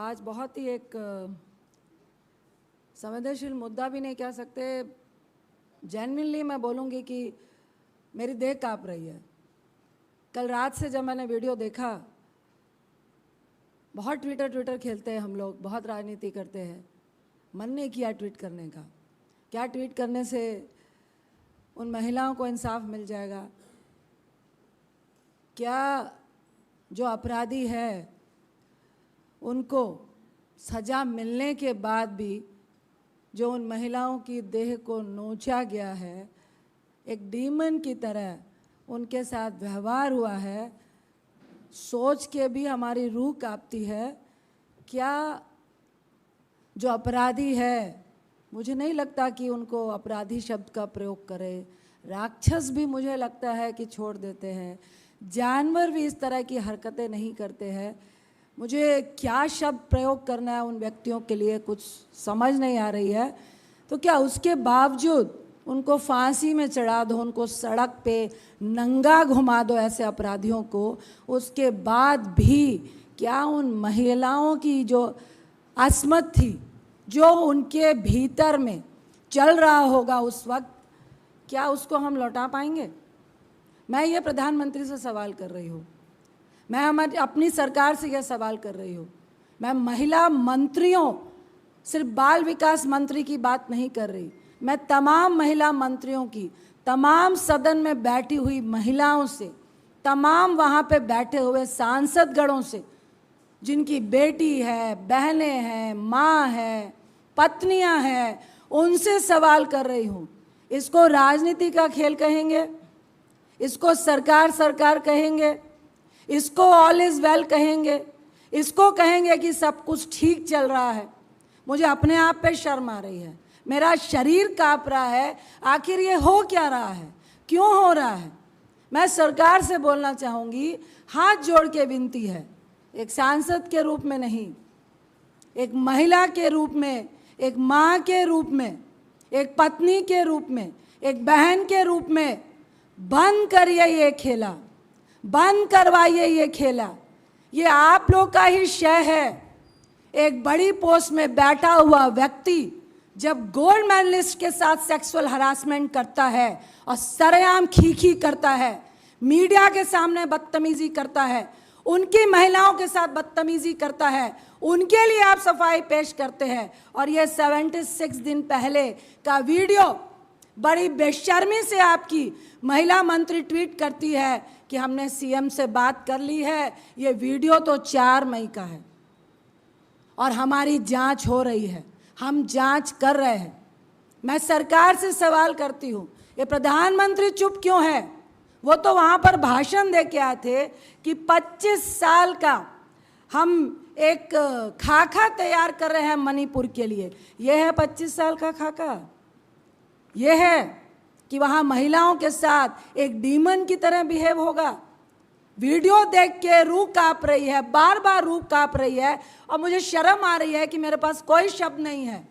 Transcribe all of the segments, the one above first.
आज बहुत ही एक संवेदनशील मुद्दा भी नहीं कह सकते, जेन्युइनली मैं बोलूँगी कि मेरी देह काँप रही है। कल रात से जब मैंने वीडियो देखा, बहुत ट्विटर खेलते हैं हम लोग, बहुत राजनीति करते हैं, मन नहीं किया ट्वीट करने का। क्या ट्वीट करने से उन महिलाओं को इंसाफ मिल जाएगा? क्या जो अपराधी है उनको सज़ा मिलने के बाद भी जो उन महिलाओं की देह को नोचा गया है, एक डीमन की तरह उनके साथ व्यवहार हुआ है, सोच के भी हमारी रूह कांपती है। क्या जो अपराधी है, मुझे नहीं लगता कि उनको अपराधी शब्द का प्रयोग करे, राक्षस भी मुझे लगता है कि छोड़ देते हैं, जानवर भी इस तरह की हरकतें नहीं करते हैं। मुझे क्या शब्द प्रयोग करना है उन व्यक्तियों के लिए कुछ समझ नहीं आ रही है। तो क्या उसके बावजूद उनको फांसी में चढ़ा दो, उनको सड़क पे नंगा घुमा दो ऐसे अपराधियों को, उसके बाद भी क्या उन महिलाओं की जो असमत थी, जो उनके भीतर में चल रहा होगा उस वक्त, क्या उसको हम लौटा पाएंगे? मैं ये प्रधानमंत्री से सवाल कर रही हूँ, मैं हमारी अपनी सरकार से यह सवाल कर रही हूँ, मैं महिला मंत्रियों, सिर्फ बाल विकास मंत्री की बात नहीं कर रही, मैं तमाम महिला मंत्रियों की, तमाम सदन में बैठी हुई महिलाओं से, तमाम वहाँ पे बैठे हुए सांसदगणों से, जिनकी बेटी है, बहनें हैं, माँ है, पत्नियाँ हैं, उनसे सवाल कर रही हूँ। इसको राजनीति का खेल कहेंगे? इसको सरकार कहेंगे? इसको ऑल इज़ वेल कहेंगे? इसको कहेंगे कि सब कुछ ठीक चल रहा है? मुझे अपने आप पे शर्म आ रही है, मेरा शरीर काँप रहा है। आखिर ये हो क्या रहा है, क्यों हो रहा है? मैं सरकार से बोलना चाहूँगी, हाथ जोड़ के विनती है, एक सांसद के रूप में नहीं, एक महिला के रूप में, एक माँ के रूप में, एक पत्नी के रूप में, एक बहन के रूप में, बंद करिए ये खेला, बंद करवाइए ये खेला। ये आप लोग का ही शय है। एक बड़ी पोस्ट में बैठा हुआ व्यक्ति जब गोल्ड मेडलिस्ट के साथ सेक्सुअल हरासमेंट करता है और सरेआम खीखी करता है, मीडिया के सामने बदतमीजी करता है, उनकी महिलाओं के साथ बदतमीजी करता है, उनके लिए आप सफाई पेश करते हैं। और ये 76 दिन पहले का वीडियो बड़ी बेशर्मी से आपकी महिला मंत्री ट्वीट करती है कि हमने सीएम से बात कर ली है। ये वीडियो तो 4 मई का है और हमारी जांच हो रही है, हम जांच कर रहे हैं। मैं सरकार से सवाल करती हूँ, ये प्रधानमंत्री चुप क्यों है? वो तो वहाँ पर भाषण दे के आए थे कि 25 साल का हम एक खाका तैयार कर रहे हैं मणिपुर के लिए। ये है 25 साल का खाका? ये है कि वहाँ महिलाओं के साथ एक डीमन की तरह बिहेव होगा? वीडियो देख के रूह काँप रही है, बार बार रूह काँप रही है, और मुझे शर्म आ रही है कि मेरे पास कोई शब्द नहीं है।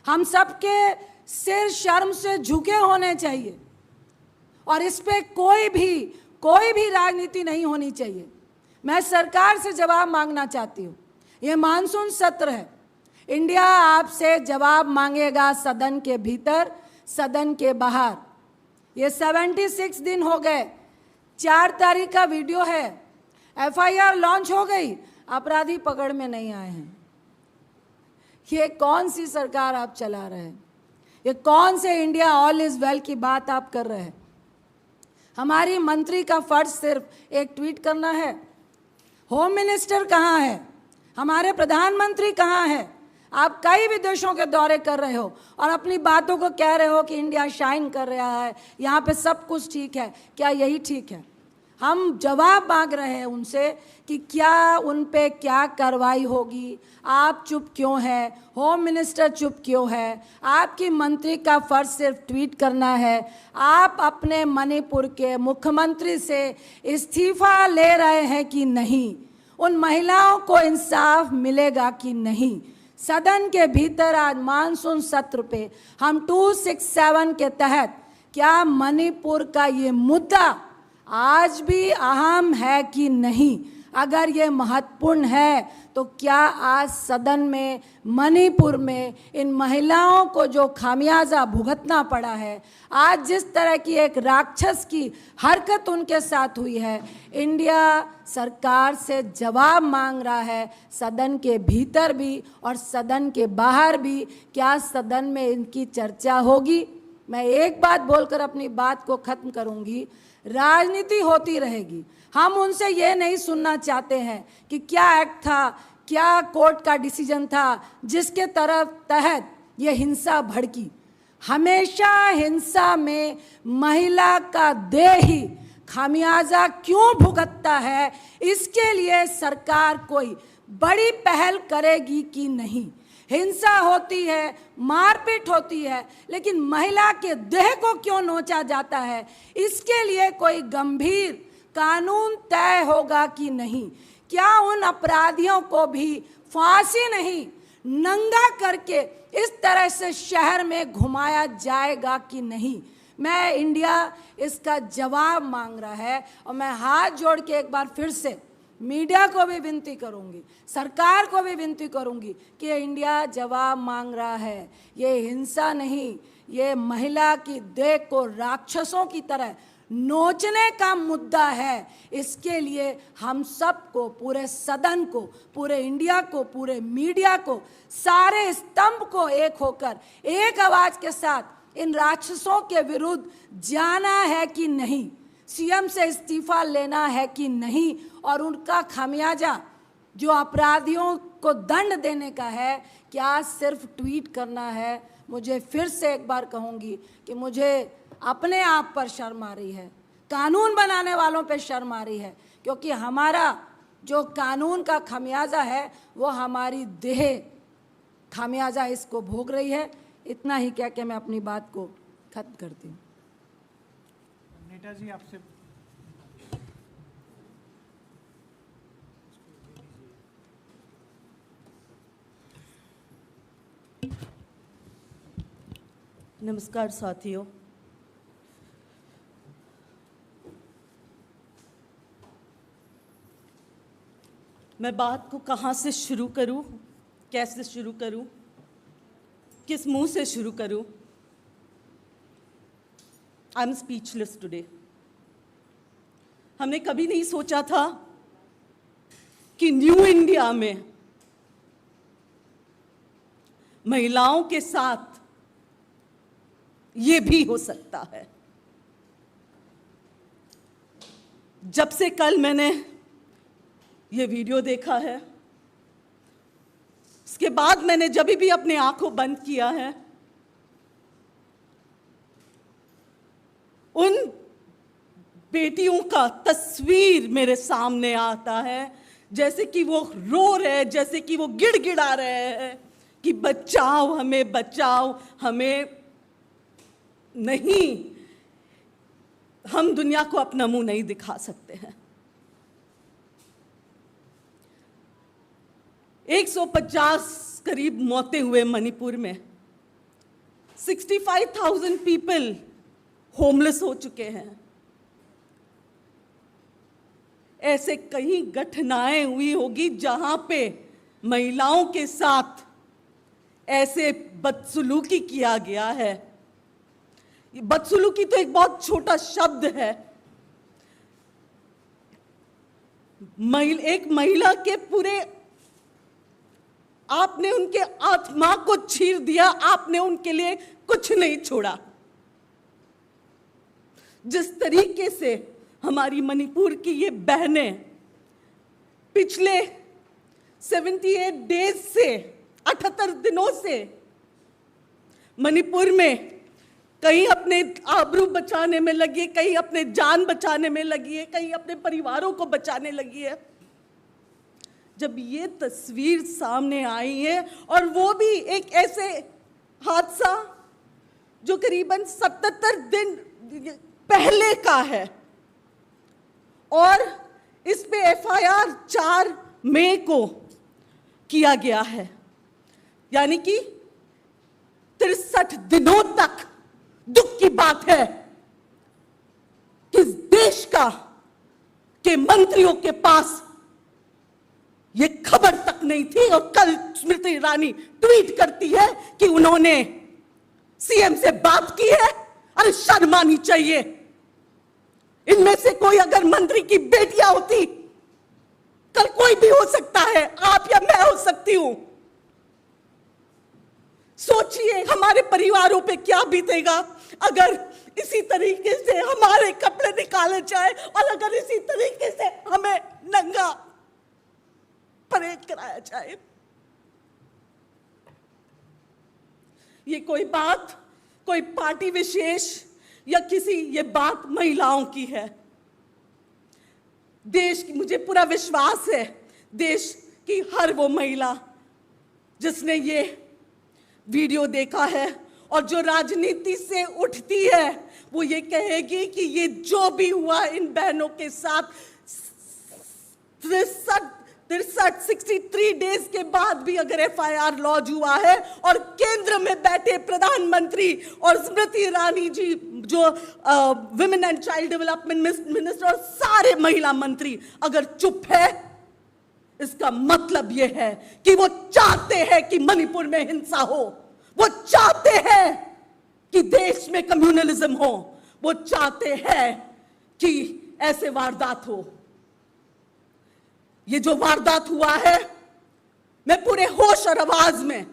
हम सबके सिर शर्म से झुके होने चाहिए और इस पे कोई भी राजनीति नहीं होनी चाहिए। मैं सरकार से जवाब मांगना चाहती हूँ। ये मानसून सत्र है, इंडिया आपसे जवाब मांगेगा, सदन के भीतर, सदन के बाहर। ये 76 दिन हो गए, 4 तारीख का वीडियो है, एफआईआर लॉन्च हो गई, अपराधी पकड़ में नहीं आए हैं। ये कौन सी सरकार आप चला रहे हैं? ये कौन से इंडिया ऑल इज वेल की बात आप कर रहे हैं? हमारी मंत्री का फर्ज सिर्फ एक ट्वीट करना है। होम मिनिस्टर कहाँ है? हमारे प्रधानमंत्री कहाँ है? आप कई विदेशों के दौरे कर रहे हो और अपनी बातों को कह रहे हो कि इंडिया शाइन कर रहा है, यहाँ पे सब कुछ ठीक है। क्या यही ठीक है? हम जवाब मांग रहे हैं उनसे कि क्या उन पे क्या कार्रवाई होगी। आप चुप क्यों हैं? होम मिनिस्टर चुप क्यों है? आपकी मंत्री का फर्ज सिर्फ ट्वीट करना है। आप अपने मणिपुर के मुख्यमंत्री से इस्तीफा ले रहे हैं कि नहीं? उन महिलाओं को इंसाफ मिलेगा कि नहीं? सदन के भीतर आज मानसून सत्र पे हम 267 के तहत क्या मणिपुर का ये मुद्दा आज भी अहम है कि नहीं? अगर ये महत्वपूर्ण है तो क्या आज सदन में मणिपुर में इन महिलाओं को जो खामियाजा भुगतना पड़ा है, आज जिस तरह की एक राक्षस की हरकत उनके साथ हुई है, इंडिया सरकार से जवाब मांग रहा है, सदन के भीतर भी और सदन के बाहर भी। क्या सदन में इनकी चर्चा होगी? मैं एक बात बोलकर अपनी बात को ख़त्म करूंगी, राजनीति होती रहेगी। हम उनसे ये नहीं सुनना चाहते हैं कि क्या एक्ट था, क्या कोर्ट का डिसीजन था जिसके तहत ये हिंसा भड़की। हमेशा हिंसा में महिला का देह ही खामियाजा क्यों भुगतता है, इसके लिए सरकार कोई बड़ी पहल करेगी कि नहीं? हिंसा होती है, मारपीट होती है, लेकिन महिला के देह को क्यों नोचा जाता है, इसके लिए कोई गंभीर कानून तय होगा कि नहीं? क्या उन अपराधियों को भी फांसी नहीं, नंगा करके इस तरह से शहर में घुमाया जाएगा कि नहीं? मैं इंडिया इसका जवाब मांग रहा है और मैं हाथ जोड़ के एक बार फिर से मीडिया को भी विनती करूंगी, सरकार को भी विनती करूंगी कि इंडिया जवाब मांग रहा है। ये हिंसा नहीं, ये महिला की देह को राक्षसों की तरह नोचने का मुद्दा है। इसके लिए हम सबको, पूरे सदन को, पूरे इंडिया को, पूरे मीडिया को, सारे स्तंभ को एक होकर एक आवाज के साथ इन राक्षसों के विरुद्ध जाना है कि नहीं? सीएम से इस्तीफा लेना है कि नहीं? और उनका खामियाजा जो अपराधियों को दंड देने का है, क्या सिर्फ ट्वीट करना है? मुझे फिर से एक बार कहूँगी कि मुझे अपने आप पर शर्म आ रही है, कानून बनाने वालों पे शर्म आ रही है, क्योंकि हमारा जो कानून का खामियाजा है वो हमारी देह खामियाजा इसको भोग रही है। इतना ही कह के मैं अपनी बात को खत्म करती हूँ। नेताजी आपसे नमस्कार साथियों। मैं बात को कहाँ से शुरू करूँ, कैसे शुरू करूँ, किस मुंह से शुरू करूँ? I am speechless today. हमने कभी नहीं सोचा था कि न्यू इंडिया में महिलाओं के साथ ये भी हो सकता है। जब से कल मैंने ये वीडियो देखा है, उसके बाद मैंने जब भी अपने आंखों बंद किया है, उन बेटियों का तस्वीर मेरे सामने आता है, जैसे कि वो रो रहे हैं, जैसे कि वो गिड़गिड़ा रहे हैं कि बचाओ हमें, बचाओ हमें। नहीं, हम दुनिया को अपना मुंह नहीं दिखा सकते हैं। 150 करीब मौतें हुए मणिपुर में, 65,000 पीपल होमलेस हो चुके हैं। ऐसे कई घटनाएं हुई होगी जहां पे महिलाओं के साथ ऐसे बदसलूकी किया गया है। बदसलूकी तो एक बहुत छोटा शब्द है। एक महिला के पूरे, आपने उनके आत्मा को चीर दिया, आपने उनके लिए कुछ नहीं छोड़ा। जिस तरीके से हमारी मणिपुर की ये बहनें पिछले 78 डेज से, 78 दिनों से मणिपुर में कहीं अपने आबरू बचाने में लगी है, कहीं अपने जान बचाने में लगी है, कहीं अपने परिवारों को बचाने लगी है। जब ये तस्वीर सामने आई है, और वो भी एक ऐसे हादसा जो करीबन 77 दिन पहले का है, और इस पे एफआईआर 4 मई को किया गया है, यानी कि 63 दिनों तक। दुख की बात है कि इस देश के मंत्रियों के पास ये खबर तक नहीं थी, और कल स्मृति ईरानी ट्वीट करती है कि उन्होंने सीएम से बात की है। अरे शर्म आनी चाहिए। इनमें से कोई अगर मंत्री की बेटियां होती, कल कोई भी हो सकता है, आप या मैं हो सकती हूं। सोचिए हमारे परिवारों पे क्या बीतेगा अगर इसी तरीके से हमारे कपड़े निकाले जाए, और अगर इसी तरीके से हमें नंगा परेड कराया जाए। ये कोई बात कोई पार्टी विशेष या किसी, ये बात महिलाओं की है। देश की, मुझे पूरा विश्वास है, देश की हर वो महिला जिसने ये वीडियो देखा है और जो राजनीति से उठती है, वो ये कहेगी कि ये जो भी हुआ इन बहनों के साथ 63 डेज के बाद भी अगर एफआईआर लॉन्च हुआ है, और केंद्र में बैठे प्रधानमंत्री और स्मृति ईरानी जी जो women and child development minister और सारे महिला मंत्री अगर चुप है, इसका मतलब यह है कि वो चाहते हैं कि मणिपुर में हिंसा हो, वो चाहते हैं कि देश में कम्युनलिज्म हो, वो चाहते हैं कि ऐसे वारदात हो। ये जो वारदात हुआ है, मैं पूरे होश और आवाज में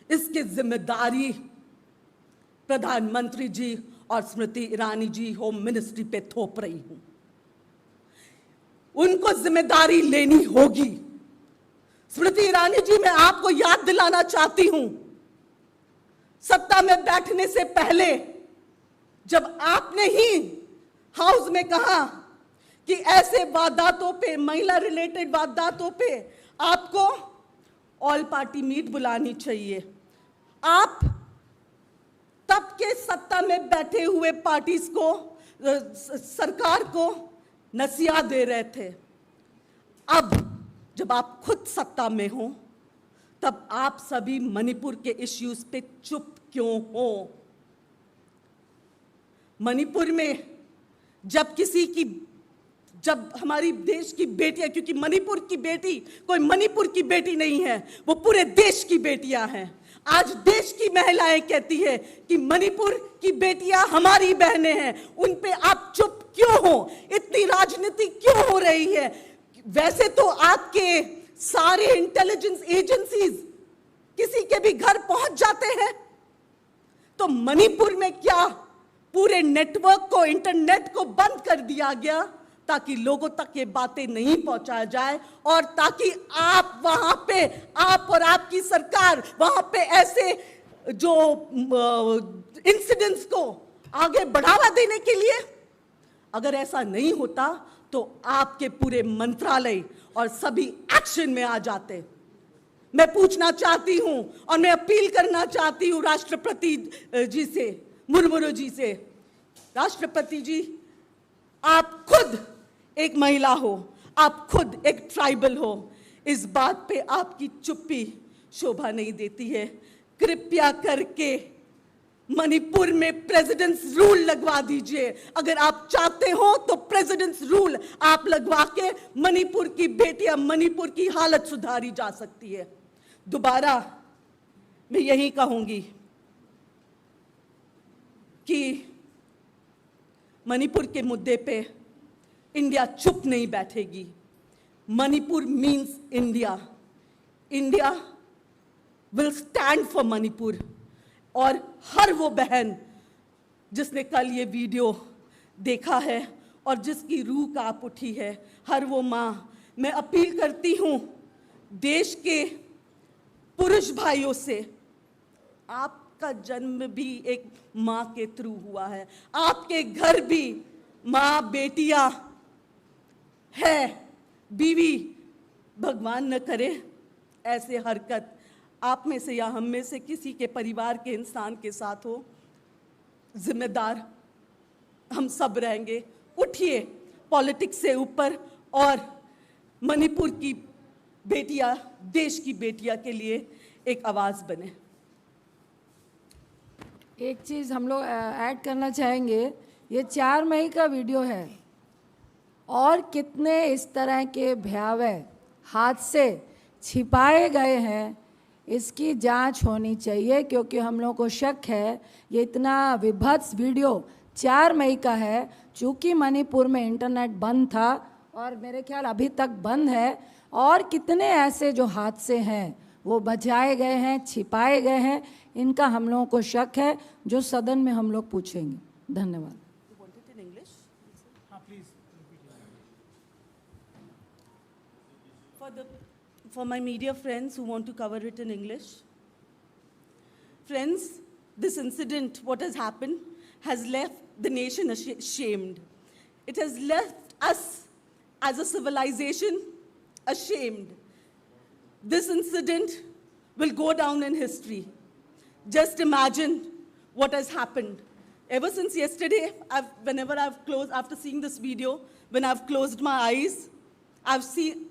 इसकी जिम्मेदारी प्रधानमंत्री जी और स्मृति ईरानी जी होम मिनिस्ट्री पे थोप रही हूं। उनको जिम्मेदारी लेनी होगी। स्मृति ईरानी जी, मैं आपको याद दिलाना चाहती हूं, सत्ता में बैठने से पहले जब आपने ही हाउस में कहा कि ऐसे वारदातों पे, महिला रिलेटेड वारदातों पे आपको ऑल पार्टी मीट बुलानी चाहिए, आप तब के सत्ता में बैठे हुए पार्टीज को, सरकार को नसीहत दे रहे थे। अब जब आप खुद सत्ता में हो, तब आप सभी मणिपुर के इश्यूज पे चुप क्यों हो? मणिपुर में जब हमारी देश की बेटियां, क्योंकि मणिपुर की बेटी कोई मणिपुर की बेटी नहीं है, वो पूरे देश की बेटियां हैं। आज देश की महिलाएं कहती है कि मणिपुर की बेटियां हमारी बहनें हैं, उन पे आप चुप क्यों हो? इतनी राजनीति क्यों हो रही है? वैसे तो आपके सारे इंटेलिजेंस एजेंसीज किसी के भी घर पहुंच जाते हैं, तो मणिपुर में क्या पूरे नेटवर्क को, इंटरनेट को बंद कर दिया गया ताकि लोगों तक ये बातें नहीं पहुंचाया जाए, और ताकि आप वहां पे, आप और आपकी सरकार वहां पे ऐसे जो इंसिडेंट्स को आगे बढ़ावा देने के लिए? अगर ऐसा नहीं होता तो आपके पूरे मंत्रालय और सभी एक्शन में आ जाते। मैं पूछना चाहती हूं और मैं अपील करना चाहती हूं राष्ट्रपति जी से, मुर्मू जी से, राष्ट्रपति जी, आप खुद एक महिला हो, आप खुद एक ट्राइबल हो, इस बात पे आपकी चुप्पी शोभा नहीं देती है। कृपया करके मणिपुर में प्रेसिडेंट्स रूल लगवा दीजिए। अगर आप चाहते हो तो प्रेसिडेंट्स रूल आप लगवा के मणिपुर की बेटियां, मणिपुर की हालत सुधारी जा सकती है। दोबारा मैं यही कहूंगी कि मणिपुर के मुद्दे पे इंडिया चुप नहीं बैठेगी। Manipur means India. India will stand for Manipur. और हर वो बहन जिसने कल ये वीडियो देखा है और जिसकी रूह कांप उठी है, हर वो माँ, मैं अपील करती हूँ देश के पुरुष भाइयों से, आपका जन्म भी एक माँ के थ्रू हुआ है, आपके घर भी माँ बेटियां है, बीवी, भगवान न करे ऐसे हरकत आप में से या हम में से किसी के परिवार के इंसान के साथ हो। जिम्मेदार हम सब रहेंगे। उठिए पॉलिटिक्स से ऊपर और मणिपुर की बेटियां, देश की बेटियां के लिए एक आवाज बने। एक चीज़ हम लोग ऐड करना चाहेंगे, ये 4 मई का वीडियो है और कितने इस तरह के भयावह हाथ से छिपाए गए हैं, इसकी जांच होनी चाहिए, क्योंकि हम लोगों को शक है ये इतना विभत्स वीडियो 4 मई का है। चूँकि मणिपुर में इंटरनेट बंद था और मेरे ख्याल अभी तक बंद है, और कितने ऐसे जो हादसे हैं वो बचाए गए हैं, छिपाए गए हैं, इनका हम लोगों को शक है, जो सदन में हम लोग पूछेंगे। धन्यवाद। हाँ please. For my media friends who want to cover it in English. Friends, this incident, what has happened, has left the nation ashamed. It has left us as a civilization ashamed. This incident will go down in history. Just imagine what has happened. Ever since yesterday, whenever I've closed, after seeing this video, when I've closed my eyes, I've seen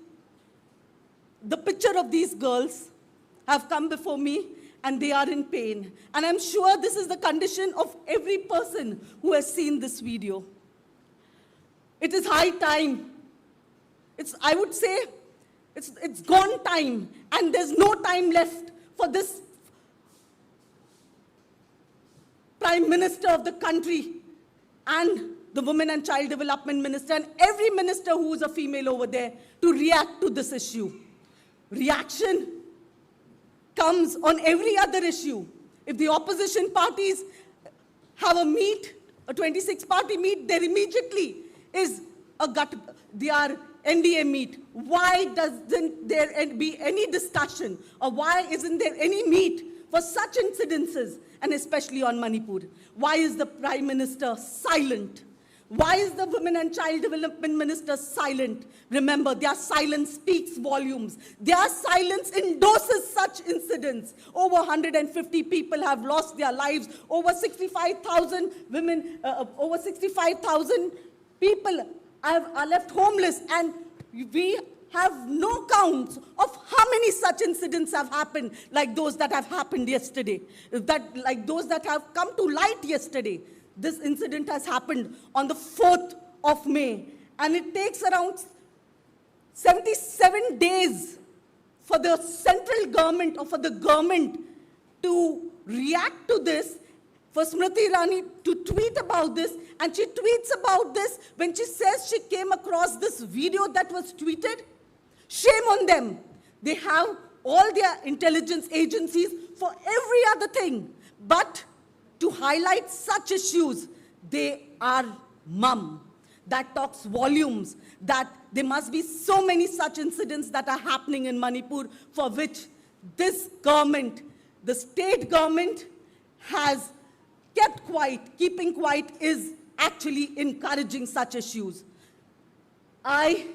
the picture of these girls have come before me, and they are in pain. And I'm sure this is the condition of every person who has seen this video. It is high time. I would say, it's gone time, and there's no time left for this Prime Minister of the country and the Women and Child Development Minister and every minister who is a female over there to react to this issue. Reaction comes on every other issue. If the opposition parties have a meet, a 26-party meet, there immediately is their NDA meet. Why doesn't there be any discussion, or why isn't there any meet for such incidences, and especially on Manipur? Why is the Prime Minister silent? Why is the Women and Child Development Minister silent? Remember, their silence speaks volumes. Their silence endorses such incidents. Over 150 people have lost their lives. Over 65,000 women, over 65,000 people are left homeless. And we have no counts of how many such incidents have happened, like those that have happened yesterday, like those that have come to light yesterday. This incident has happened on the 4th of May, and it takes around 77 days for the central government or for the government to react to this, for Smriti Irani to tweet about this, and she tweets about this when she says she came across this video that was tweeted. Shame on them. They have all their intelligence agencies for every other thing, but to highlight such issues, they are mum. That talks volumes, that there must be so many such incidents that are happening in Manipur, for which this government, the state government, has kept quiet. Keeping quiet is actually encouraging such issues. I,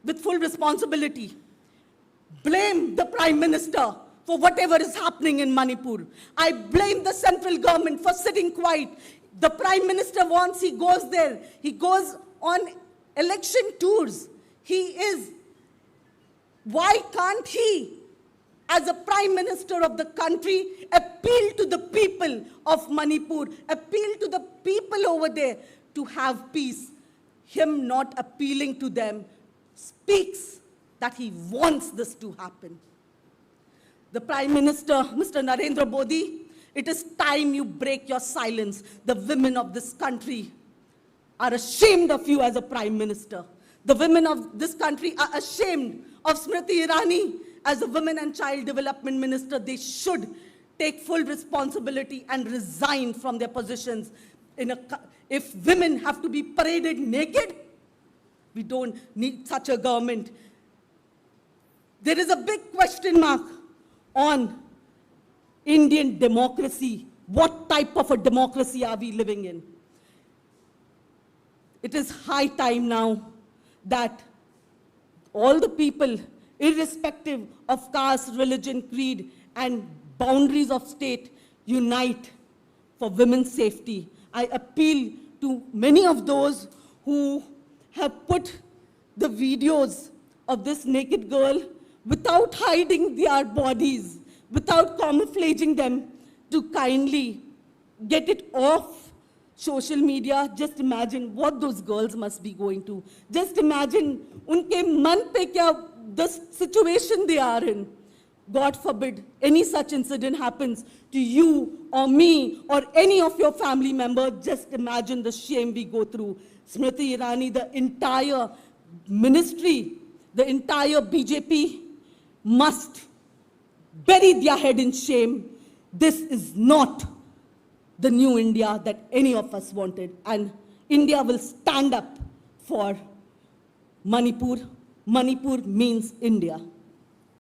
with full responsibility, blame the Prime Minister for whatever is happening in Manipur. I blame the central government for sitting quiet. The Prime Minister, once he goes there, he goes on election tours. Why can't he, as a Prime Minister of the country, appeal to the people of Manipur, appeal to the people over there to have peace? Him not appealing to them speaks that he wants this to happen. The Prime Minister, Mr. Narendra Modi, it is time you break your silence. The women of this country are ashamed of you as a Prime Minister. The women of this country are ashamed of Smriti Irani as a Women and Child Development Minister. They should take full responsibility and resign from their positions. If women have to be paraded naked, we don't need such a government. There is a big question mark on Indian democracy. What type of a democracy are we living in? It is high time now that all the people, irrespective of caste, religion, creed, and boundaries of state, unite for women's safety. I appeal to many of those who have put the videos of this naked girl without hiding their bodies, without camouflaging them, to kindly get it off social media. Just imagine what those girls must be going to. Just imagine unke man pe kya the situation they are in. God forbid any such incident happens to you or me or any of your family members. Just imagine the shame we go through. Smriti Irani, the entire ministry, the entire BJP must bury their head in shame. This is not the new India that any of us wanted. And India will stand up for Manipur. Manipur means India.